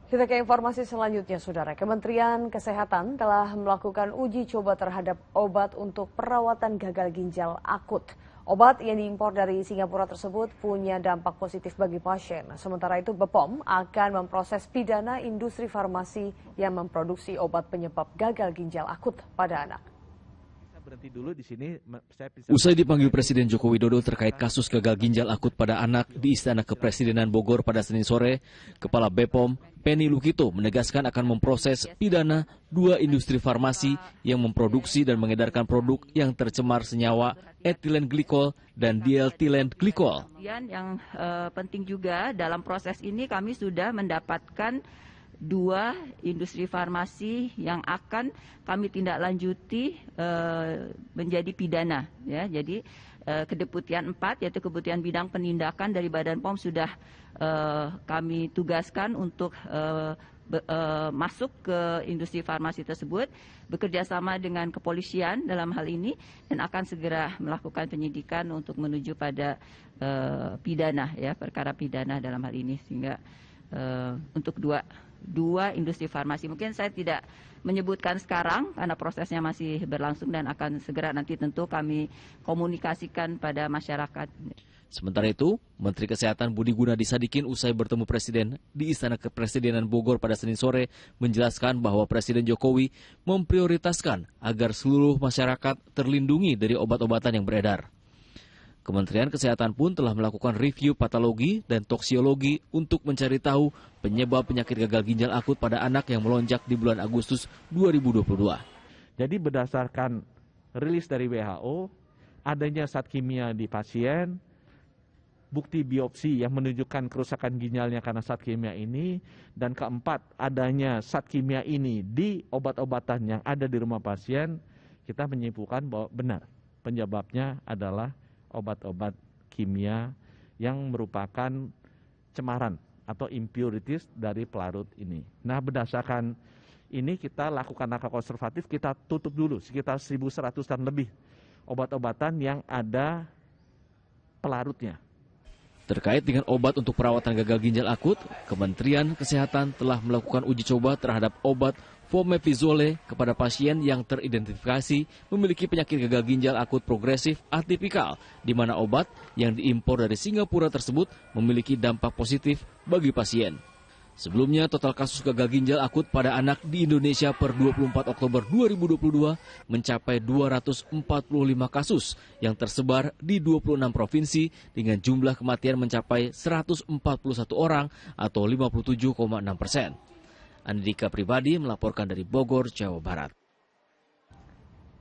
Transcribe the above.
Kita ke informasi selanjutnya, Saudara. Kementerian Kesehatan telah melakukan uji coba terhadap obat untuk perawatan gagal ginjal akut. Obat yang diimpor dari Singapura tersebut punya dampak positif bagi pasien. Sementara itu, BPOM akan memproses pidana industri farmasi yang memproduksi obat penyebab gagal ginjal akut pada anak. Berhenti dulu di sini. Usai dipanggil Presiden Joko Widodo terkait kasus gagal ginjal akut pada anak di Istana Kepresidenan Bogor pada Senin sore, Kepala BPOM, Penny Lukito, menegaskan akan memproses pidana 2 industri farmasi yang memproduksi dan mengedarkan produk yang tercemar senyawa etilen glikol dan dietilen glikol. Yang penting juga dalam proses ini kami sudah mendapatkan 2 industri farmasi yang akan kami tindak lanjuti menjadi pidana. Ya, jadi Kedeputian 4 yaitu Kedeputian Bidang Penindakan dari Badan POM sudah kami tugaskan untuk masuk ke industri farmasi tersebut, bekerja sama dengan kepolisian dalam hal ini, dan akan segera melakukan penyidikan untuk menuju pada pidana, ya, perkara pidana dalam hal ini, sehingga untuk dua industri farmasi. Mungkin saya tidak menyebutkan sekarang karena prosesnya masih berlangsung dan akan segera nanti tentu kami komunikasikan pada masyarakat. Sementara itu, Menteri Kesehatan Budi Gunadi Sadikin usai bertemu Presiden di Istana Kepresidenan Bogor pada Senin sore menjelaskan bahwa Presiden Jokowi memprioritaskan agar seluruh masyarakat terlindungi dari obat-obatan yang beredar. Kementerian Kesehatan pun telah melakukan review patologi dan toksiologi untuk mencari tahu penyebab penyakit gagal ginjal akut pada anak yang melonjak di bulan Agustus 2022. Jadi berdasarkan rilis dari WHO, adanya zat kimia di pasien, bukti biopsi yang menunjukkan kerusakan ginjalnya karena zat kimia ini, dan keempat, adanya zat kimia ini di obat-obatan yang ada di rumah pasien, kita menyimpulkan bahwa benar penyebabnya adalah obat-obat kimia yang merupakan cemaran atau impurities dari pelarut ini. Nah, berdasarkan ini kita lakukan langkah konservatif, kita tutup dulu sekitar 1.100-an lebih obat-obatan yang ada pelarutnya. Terkait dengan obat untuk perawatan gagal ginjal akut, Kementerian Kesehatan telah melakukan uji coba terhadap obat Fomepizole kepada pasien yang teridentifikasi memiliki penyakit gagal ginjal akut progresif atipikal, di mana obat yang diimpor dari Singapura tersebut memiliki dampak positif bagi pasien. Sebelumnya, total kasus gagal ginjal akut pada anak di Indonesia per 24 Oktober 2022 mencapai 245 kasus yang tersebar di 26 provinsi dengan jumlah kematian mencapai 141 orang atau 57,6%. Andika Pribadi melaporkan dari Bogor, Jawa Barat.